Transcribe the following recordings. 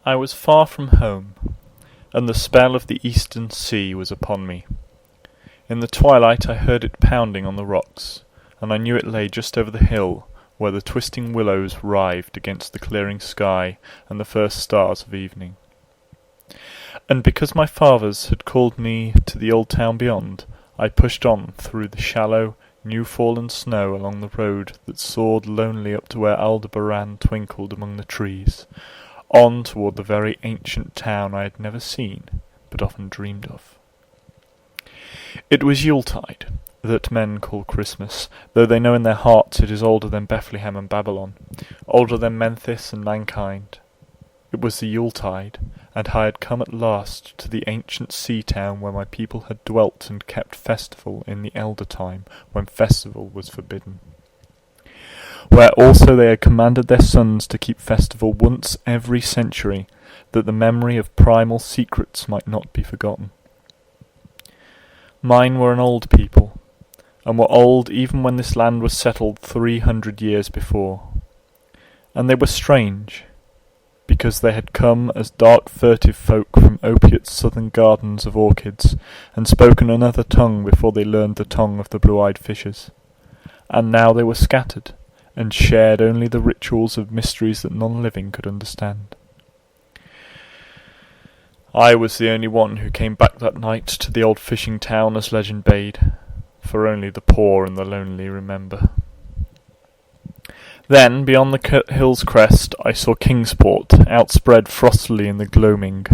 I was far from home, and the spell of the eastern sea was upon me. In the twilight I heard it pounding on the rocks, and I knew it lay just over the hill where the twisting willows writhed against the clearing sky and the first stars of evening. And because my fathers had called me to the old town beyond, I pushed on through the shallow, new-fallen snow along the road that soared lonely up to where Aldebaran twinkled among the trees, on toward the very ancient town I had never seen, but often dreamed of. It was Yuletide, that men call Christmas, though they know in their hearts it is older than Bethlehem and Babylon, older than Memphis and mankind. It was the Yuletide, and I had come at last to the ancient sea town where my people had dwelt and kept festival in the elder time, when festival was forbidden. Where also they had commanded their sons to keep festival once every century, that the memory of primal secrets might not be forgotten. Mine were an old people, and were old even when this land was settled 300 years before. And they were strange, because they had come as dark furtive folk from opiate's southern gardens of orchids, and spoken another tongue before they learned the tongue of the blue-eyed fishes. And now they were scattered, and shared only the rituals of mysteries that none living could understand. I was the only one who came back that night to the old fishing town as legend bade, for only the poor and the lonely remember. Then, beyond the hill's crest, I saw Kingsport, outspread frostily in the gloaming.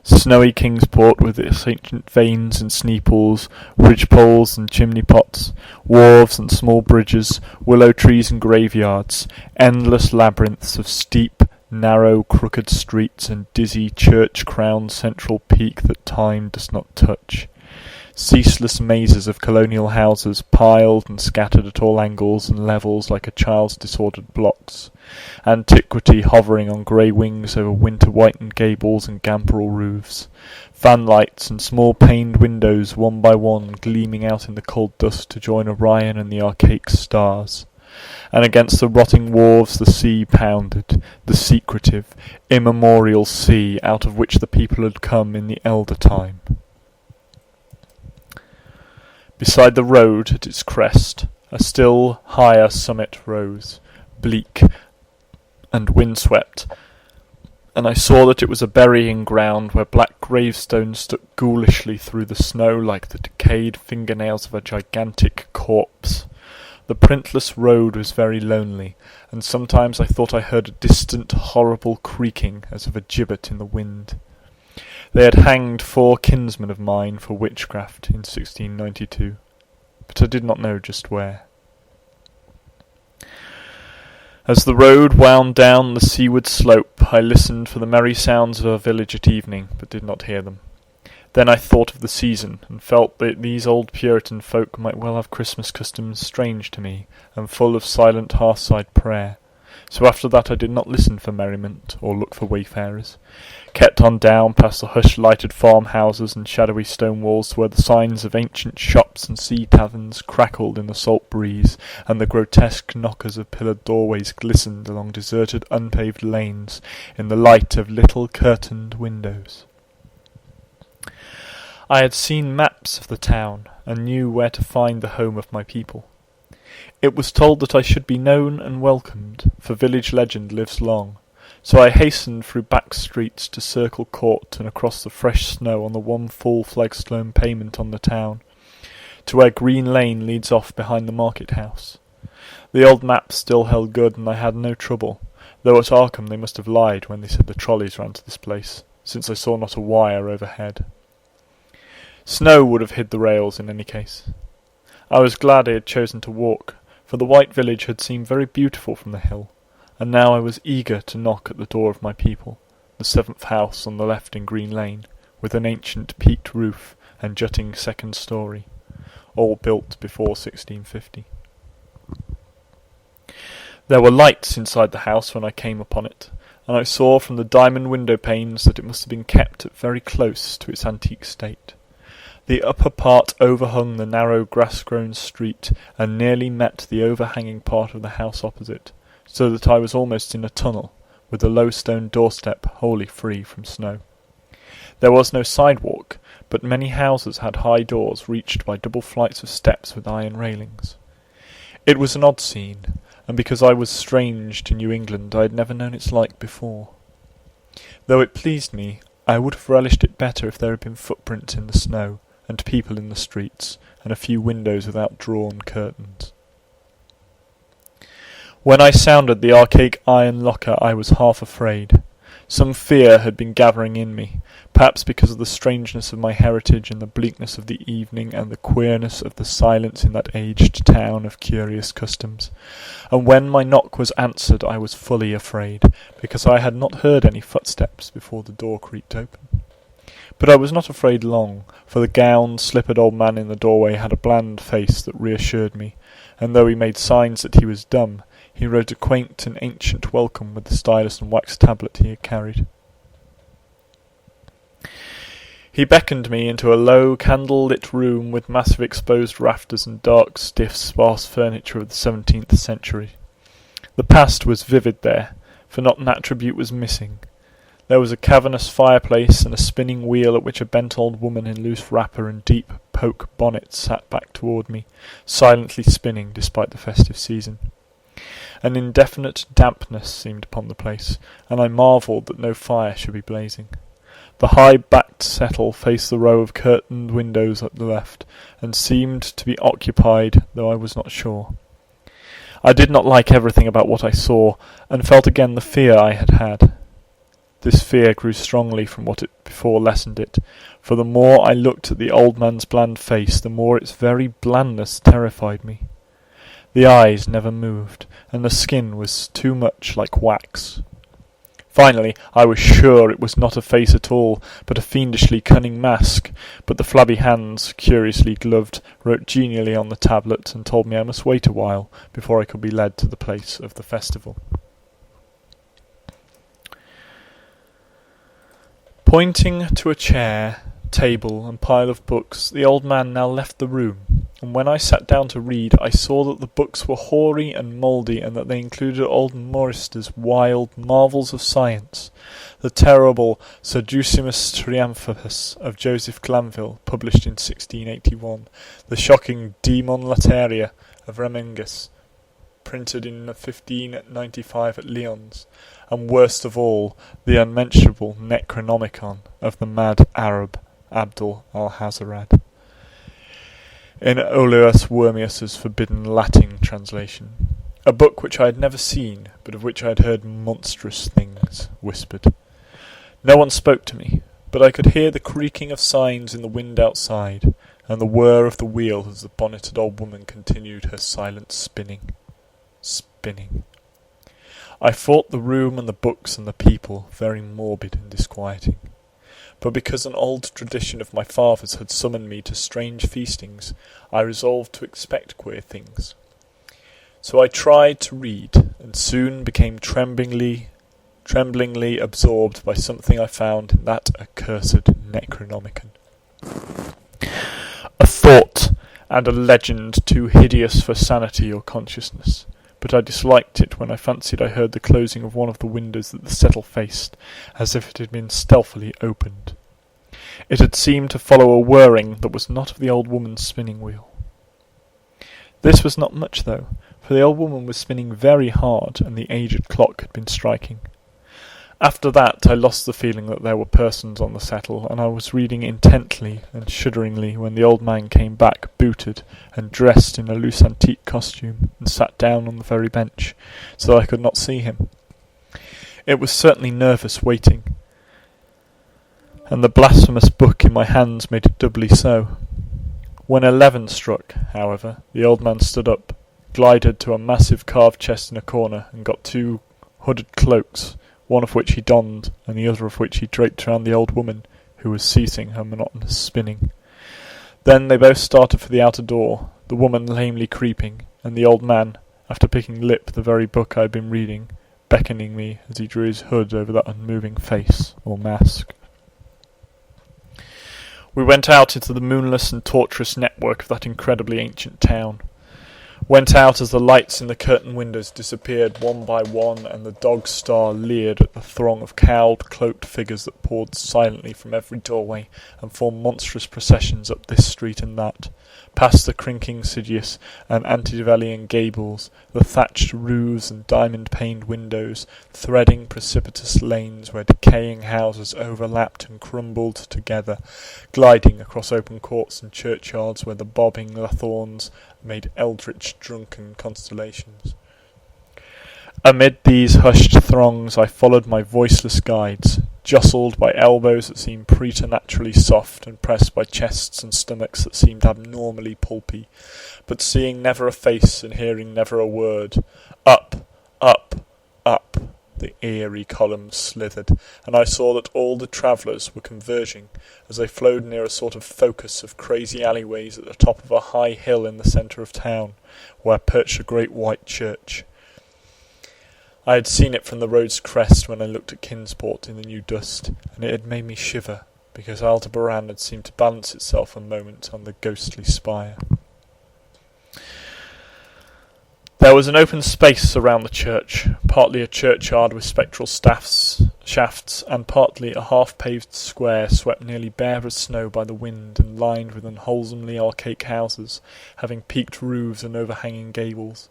Snowy Kingsport, with its ancient vanes and steeples, ridge-poles and chimney-pots, wharves and small bridges, willow trees and graveyards, endless labyrinths of steep, narrow, crooked streets, and dizzy, church-crowned central peak that time does not touch. Ceaseless mazes of colonial houses, piled and scattered at all angles and levels like a child's disordered blocks. Antiquity hovering on grey wings over winter-whitened gables and gambrel roofs. Fanlights and small paned windows, one by one, gleaming out in the cold dusk to join Orion and the archaic stars. And against the rotting wharves the sea pounded, the secretive, immemorial sea out of which the people had come in the elder time. Beside the road, at its crest, a still higher summit rose, bleak and windswept, and I saw that it was a burying ground where black gravestones stuck ghoulishly through the snow like the decayed fingernails of a gigantic corpse. The printless road was very lonely, and sometimes I thought I heard a distant, horrible creaking as of a gibbet in the wind. They had hanged 4 kinsmen of mine for witchcraft in 1692, but I did not know just where. As the road wound down the seaward slope, I listened for the merry sounds of our village at evening, but did not hear them. Then I thought of the season, and felt that these old Puritan folk might well have Christmas customs strange to me, and full of silent hearthside prayer. So after that I did not listen for merriment, or look for wayfarers. Kept on down past the hush-lighted farmhouses and shadowy stone walls where the signs of ancient shops and sea taverns crackled in the salt breeze, and the grotesque knockers of pillared doorways glistened along deserted unpaved lanes in the light of little curtained windows. I had seen maps of the town, and knew where to find the home of my people. It was told that I should be known and welcomed, for village legend lives long, so I hastened through back streets to Circle Court and across the fresh snow on the one full flagstone pavement on the town, to where Green Lane leads off behind the market-house. The old maps still held good, and I had no trouble, though at Arkham they must have lied when they said the trolleys ran to this place, since I saw not a wire overhead. Snow would have hid the rails in any case. I was glad I had chosen to walk, for the white village had seemed very beautiful from the hill, and now I was eager to knock at the door of my people, the 7th house on the left in Green Lane, with an ancient peaked roof and jutting second story, all built before 1650. There were lights inside the house when I came upon it, and I saw from the diamond window panes that it must have been kept very close to its antique state. The upper part overhung the narrow grass-grown street, and nearly met the overhanging part of the house opposite, so that I was almost in a tunnel, with a low stone doorstep wholly free from snow. There was no sidewalk, but many houses had high doors reached by double flights of steps with iron railings. It was an odd scene, and because I was strange to New England I had never known its like before. Though it pleased me, I would have relished it better if there had been footprints in the snow, and people in the streets, and a few windows without drawn curtains. When I sounded the archaic iron locker I was half afraid. Some fear had been gathering in me, perhaps because of the strangeness of my heritage and the bleakness of the evening and the queerness of the silence in that aged town of curious customs. And when my knock was answered I was fully afraid, because I had not heard any footsteps before the door creaked open. But I was not afraid long, for the gowned, slippered old man in the doorway had a bland face that reassured me, and though he made signs that he was dumb, he wrote a quaint and ancient welcome with the stylus and wax tablet he had carried. He beckoned me into a low, candle-lit room with massive exposed rafters and dark, stiff, sparse furniture of the 17th century. The past was vivid there, for not an attribute was missing. There was a cavernous fireplace and a spinning wheel at which a bent old woman in loose wrapper and deep poke bonnet sat back toward me, silently spinning despite the festive season. An indefinite dampness seemed upon the place, and I marvelled that no fire should be blazing. The high-backed settle faced the row of curtained windows at the left, and seemed to be occupied, though I was not sure. I did not like everything about what I saw, and felt again the fear I had had. This fear grew strongly from what it before lessened it, for the more I looked at the old man's bland face, the more its very blandness terrified me. The eyes never moved, and the skin was too much like wax. Finally, I was sure it was not a face at all, but a fiendishly cunning mask, but the flabby hands, curiously gloved, wrote genially on the tablet and told me I must wait a while before I could be led to the place of the festival. Pointing to a chair, table, and pile of books, the old man now left the room, and when I sat down to read, I saw that the books were hoary and mouldy, and that they included old Maurister's wild Marvels of Science, the terrible Seducimus Triumphus of Joseph Glanville, published in 1681, the shocking De Mon Lateria of Remengus, printed in 1595 at Lyons, and worst of all, the unmentionable Necronomicon of the mad Arab Abdul al-Hazarad, in Olaus Wormius's forbidden Latin translation, a book which I had never seen, but of which I had heard monstrous things whispered. No one spoke to me, but I could hear the creaking of signs in the wind outside, and the whir of the wheel as the bonneted old woman continued her silent spinning. I thought the room and the books and the people very morbid and disquieting. But because an old tradition of my father's had summoned me to strange feastings, I resolved to expect queer things. So I tried to read, and soon became tremblingly absorbed by something I found in that accursed Necronomicon. A thought and a legend too hideous for sanity or consciousness, but I disliked it when I fancied I heard the closing of one of the windows that the settle faced, as if it had been stealthily opened. It had seemed to follow a whirring that was not of the old woman's spinning wheel. This was not much, though, for the old woman was spinning very hard, and the aged clock had been striking. After that I lost the feeling that there were persons on the settle, and I was reading intently and shudderingly when the old man came back, booted, and dressed in a loose antique costume, and sat down on the very bench, so that I could not see him. It was certainly nervous waiting, and the blasphemous book in my hands made it doubly so. When 11 struck, however, the old man stood up, glided to a massive carved chest in a corner, and got 2 hooded cloaks, one of which he donned, and the other of which he draped round the old woman, who was ceasing her monotonous spinning. Then they both started for the outer door, the woman lamely creeping, and the old man, after picking lip the very book I had been reading, beckoning me as he drew his hood over that unmoving face, or mask. We went out into the moonless and tortuous network of that incredibly ancient town. went out as the lights in the curtained windows disappeared one by one, and the dog's star leered at the throng of cowled, cloaked figures that poured silently from every doorway and formed monstrous processions up this street and that, past the crinking Sidious and antediluvian gables, the thatched roofs and diamond-paned windows, threading precipitous lanes where decaying houses overlapped and crumbled together, gliding across open courts and churchyards where the bobbing lathorns made eldritch drunken constellations. Amid these hushed throngs I followed my voiceless guides, jostled by elbows that seemed preternaturally soft and pressed by chests and stomachs that seemed abnormally pulpy, but seeing never a face and hearing never a word. Up, up, up, the eerie columns slithered, and I saw that all the travellers were converging as they flowed near a sort of focus of crazy alleyways at the top of a high hill in the centre of town, where perched a great white church. I had seen it from the road's crest when I looked at Kinsport in the new dust, and it had made me shiver, because Aldebaran had seemed to balance itself a moment on the ghostly spire. There was an open space around the church, partly a churchyard with spectral shafts, and partly a half-paved square swept nearly bare of snow by the wind and lined with unwholesomely archaic houses, having peaked roofs and overhanging gables.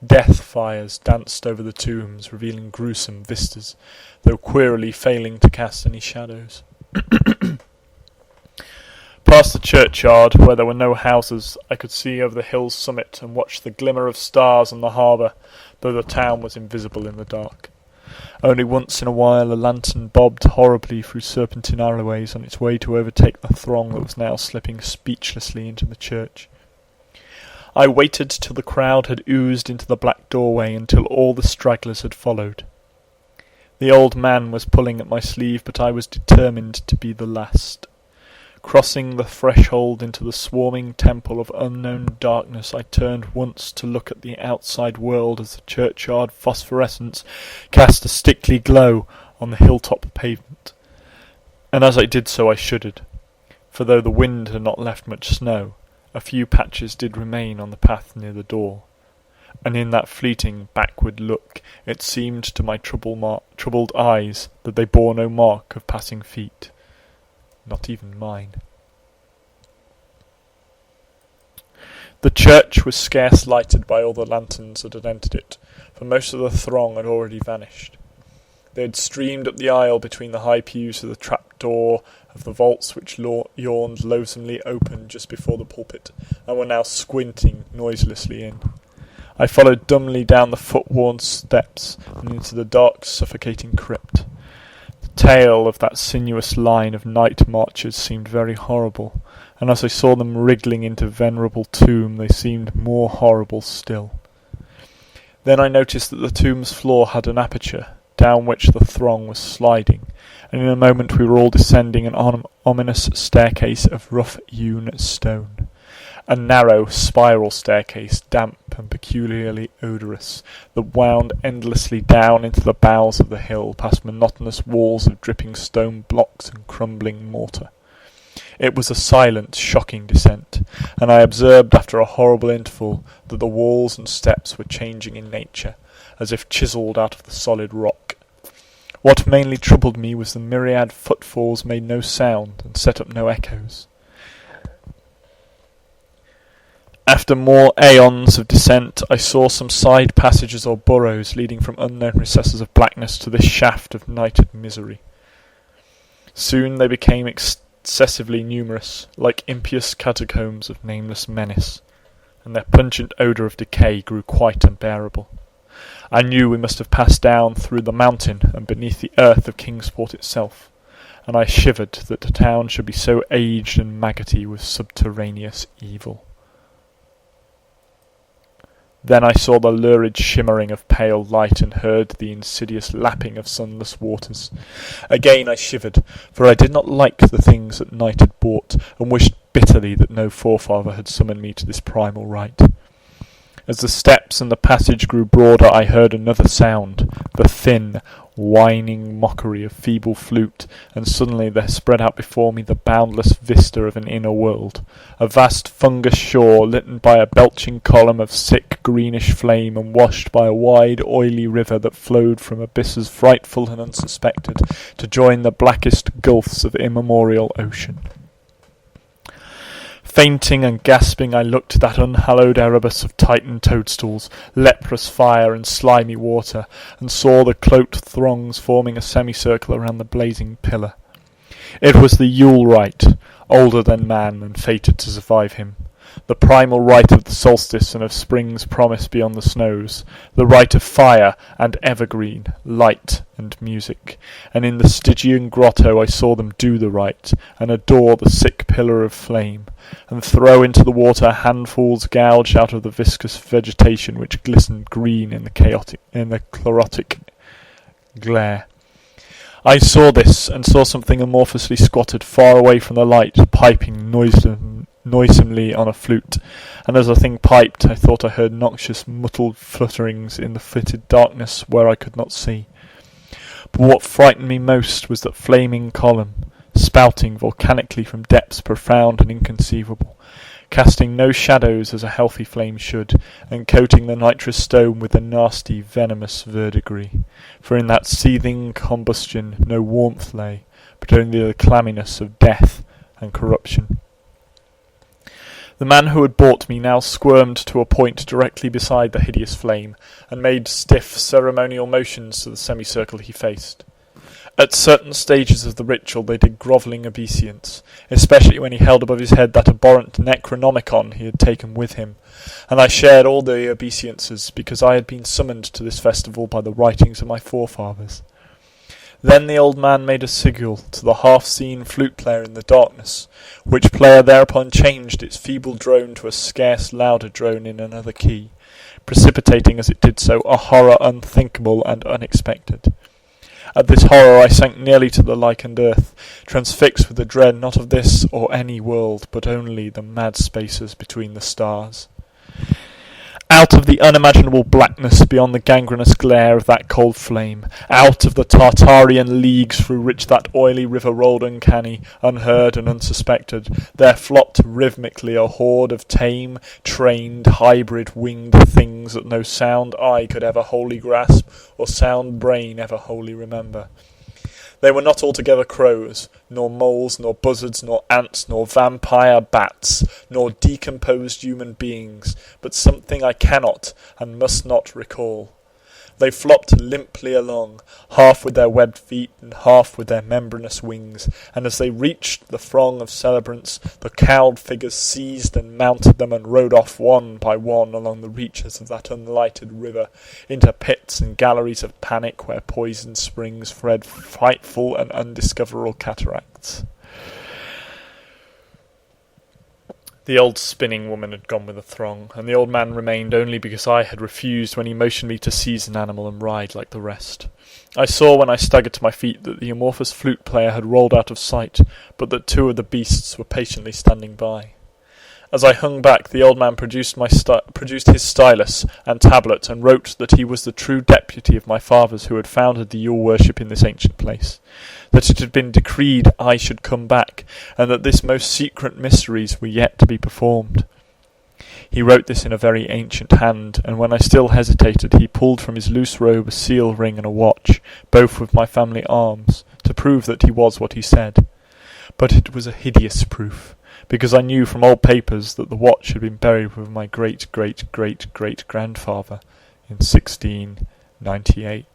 Death fires danced over the tombs, revealing gruesome vistas, though queerly failing to cast any shadows. Past the churchyard, where there were no houses, I could see over the hill's summit and watch the glimmer of stars on the harbour, though the town was invisible in the dark. Only once in a while a lantern bobbed horribly through serpentine alleyways on its way to overtake the throng that was now slipping speechlessly into the church. I waited till the crowd had oozed into the black doorway, until all the stragglers had followed. The old man was pulling at my sleeve, but I was determined to be the last. Crossing the threshold into the swarming temple of unknown darkness, I turned once to look at the outside world as the churchyard phosphorescence cast a sickly glow on the hilltop pavement. And as I did so I shuddered, for though the wind had not left much snow, a few patches did remain on the path near the door, and in that fleeting backward look it seemed to my troubled eyes that they bore no mark of passing feet, not even mine. The church was scarce lighted by all the lanterns that had entered it, for most of the throng had already vanished. They had streamed up the aisle between the high pews to the trap-door of the vaults which yawned loathsomely open just before the pulpit, and were now squinting noiselessly in. I followed dumbly down the foot-worn steps and into the dark, suffocating crypt. The tale of that sinuous line of night marchers seemed very horrible, and as I saw them wriggling into venerable tomb, they seemed more horrible still. Then I noticed that the tomb's floor had an aperture, down which the throng was sliding, and in a moment we were all descending an ominous staircase of rough-hewn stone. A narrow spiral staircase, damp and peculiarly odorous, that wound endlessly down into the bowels of the hill, past monotonous walls of dripping stone blocks and crumbling mortar. It was a silent, shocking descent, and I observed after a horrible interval that the walls and steps were changing in nature, as if chiselled out of the solid rock. What mainly troubled me was the myriad footfalls made no sound and set up no echoes. After more aeons of descent, I saw some side passages or burrows leading from unknown recesses of blackness to this shaft of nighted misery. Soon they became excessively numerous, like impious catacombs of nameless menace, and their pungent odour of decay grew quite unbearable. I knew we must have passed down through the mountain and beneath the earth of Kingsport itself, and I shivered that the town should be so aged and maggoty with subterraneous evil. Then I saw the lurid shimmering of pale light and heard the insidious lapping of sunless waters. Again I shivered, for I did not like the things that night had brought, and wished bitterly that no forefather had summoned me to this primal rite. As the steps and the passage grew broader, I heard another sound, the thin, whining mockery of feeble flute, and suddenly there spread out before me the boundless vista of an inner world, a vast fungus shore lit by a belching column of sick greenish flame and washed by a wide oily river that flowed from abysses frightful and unsuspected to join the blackest gulfs of immemorial ocean. Fainting and gasping, I looked at that unhallowed Erebus of Titan toadstools, leprous fire and slimy water, and saw the cloaked throngs forming a semicircle around the blazing pillar. It was the Yule rite, older than man and fated to survive him. The primal rite of the solstice and of spring's promise beyond the snows, the rite of fire and evergreen, light and music. And in the Stygian grotto I saw them do the rite, and adore the sick pillar of flame, and throw into the water handfuls gouged out of the viscous vegetation which glistened green in the chlorotic glare. I saw this, and saw something amorphously squatted far away from the light, piping noisomely on a flute, and as the thing piped I thought I heard noxious muttered flutterings in the fitted darkness where I could not see. But what frightened me most was that flaming column, spouting volcanically from depths profound and inconceivable, casting no shadows as a healthy flame should, and coating the nitrous stone with a nasty venomous verdigris, for in that seething combustion no warmth lay, but only the clamminess of death and corruption. The man who had bought me now squirmed to a point directly beside the hideous flame, and made stiff ceremonial motions to the semicircle he faced. At certain stages of the ritual they did grovelling obeisance, especially when he held above his head that abhorrent Necronomicon he had taken with him, and I shared all the obeisances because I had been summoned to this festival by the writings of my forefathers. Then the old man made a signal to the half-seen flute-player in the darkness, which player thereupon changed its feeble drone to a scarce louder drone in another key, precipitating as it did so a horror unthinkable and unexpected. At this horror I sank nearly to the lichened earth, transfixed with the dread not of this or any world, but only the mad spaces between the stars. Out of the unimaginable blackness beyond the gangrenous glare of that cold flame, out of the Tartarian leagues through which that oily river rolled uncanny, unheard and unsuspected, there flopped rhythmically a horde of tame, trained, hybrid winged things that no sound eye could ever wholly grasp, or sound brain ever wholly remember. They were not altogether crows, nor moles, nor buzzards, nor ants, nor vampire bats, nor decomposed human beings, but something I cannot and must not recall. They flopped limply along, half with their webbed feet and half with their membranous wings, and as they reached the throng of celebrants, the cowled figures seized and mounted them and rode off one by one along the reaches of that unlighted river, into pits and galleries of panic where poisoned springs thread frightful and undiscoverable cataracts. The old spinning woman had gone with the throng, and the old man remained only because I had refused when he motioned me to seize an animal and ride like the rest. I saw when I staggered to my feet that the amorphous flute-player had rolled out of sight, but that two of the beasts were patiently standing by. As I hung back, the old man produced his stylus and tablet and wrote that he was the true deputy of my fathers who had founded the Yule worship in this ancient place, that it had been decreed I should come back, and that this most secret mysteries were yet to be performed. He wrote this in a very ancient hand, and when I still hesitated, he pulled from his loose robe a seal ring and a watch, both with my family arms, to prove that he was what he said. But it was a hideous proof, because I knew from old papers that the watch had been buried with my great-great-great-great-grandfather in 1698.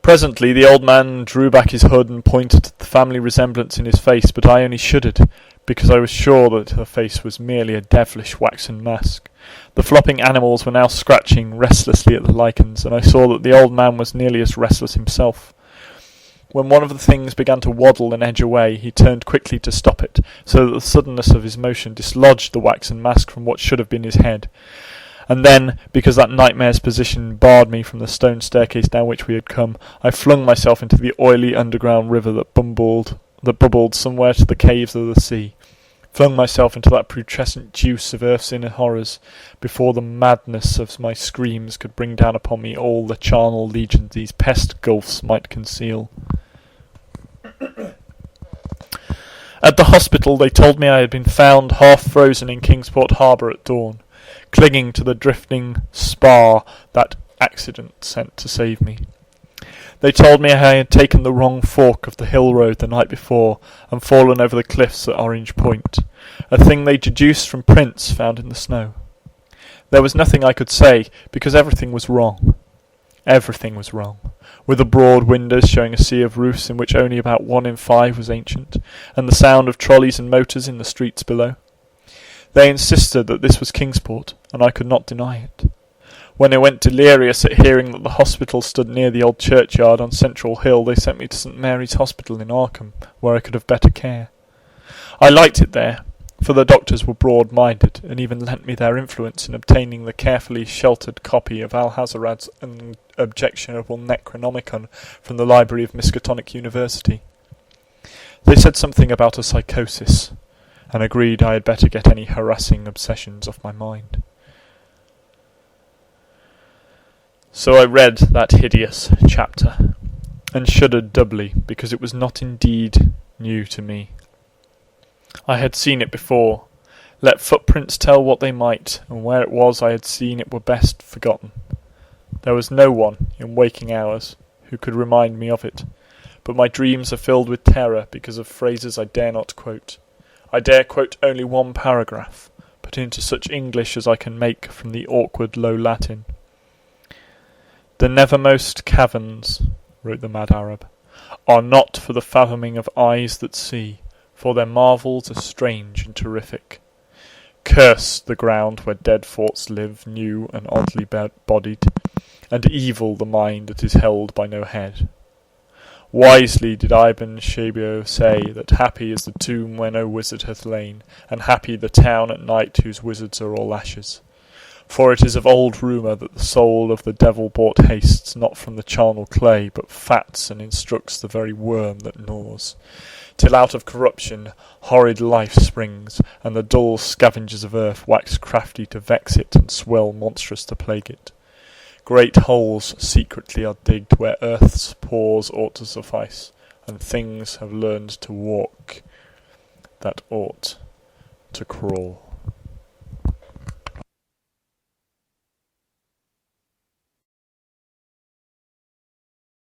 Presently the old man drew back his hood and pointed at the family resemblance in his face, but I only shuddered, because I was sure that the face was merely a devilish waxen mask. The flopping animals were now scratching restlessly at the lichens, and I saw that the old man was nearly as restless himself. When one of the things began to waddle and edge away, he turned quickly to stop it, so that the suddenness of his motion dislodged the waxen mask from what should have been his head. And then, because that nightmare's position barred me from the stone staircase down which we had come, I flung myself into the oily underground river that bubbled somewhere to the caves of the sea. flung myself into that putrescent juice of earth's inner horrors, before the madness of my screams could bring down upon me all the charnel legions these pest gulfs might conceal. At the hospital they told me I had been found half frozen in Kingsport harbour at dawn, clinging to the drifting spar that accident sent to save me. They told me I had taken the wrong fork of the hill road the night before and fallen over the cliffs at Orange Point, a thing they deduced from prints found in the snow. There was nothing I could say, because everything was wrong. Everything was wrong, with the broad windows showing a sea of roofs in which only about 1 in 5 was ancient, and the sound of trolleys and motors in the streets below. They insisted that this was Kingsport, and I could not deny it. When I went delirious at hearing that the hospital stood near the old churchyard on Central Hill, they sent me to St. Mary's Hospital in Arkham, where I could have better care. I liked it there, for the doctors were broad-minded, and even lent me their influence in obtaining the carefully sheltered copy of Alhazarad's unobjectionable Necronomicon from the library of Miskatonic University. They said something about a psychosis, and agreed I had better get any harassing obsessions off my mind. So I read that hideous chapter, and shuddered doubly, because it was not indeed new to me. I had seen it before. Let footprints tell what they might, and where it was I had seen it were best forgotten. There was no one, in waking hours, who could remind me of it, but my dreams are filled with terror because of phrases I dare not quote. I dare quote only one paragraph, put into such English as I can make from the awkward low Latin. "The nethermost caverns," wrote the mad Arab, "are not for the fathoming of eyes that see, for their marvels are strange and terrific. Curse the ground where dead thoughts live, new and oddly bodied, and evil the mind that is held by no head. Wisely did Ibn Shabio say that happy is the tomb where no wizard hath lain, and happy the town at night whose wizards are all ashes. For it is of old rumour that the soul of the devil-bought hastes not from the charnel clay, but fats and instructs the very worm that gnaws, till out of corruption horrid life springs, and the dull scavengers of earth wax crafty to vex it, and swell monstrous to plague it. Great holes secretly are digged where earth's pores ought to suffice, and things have learned to walk that ought to crawl."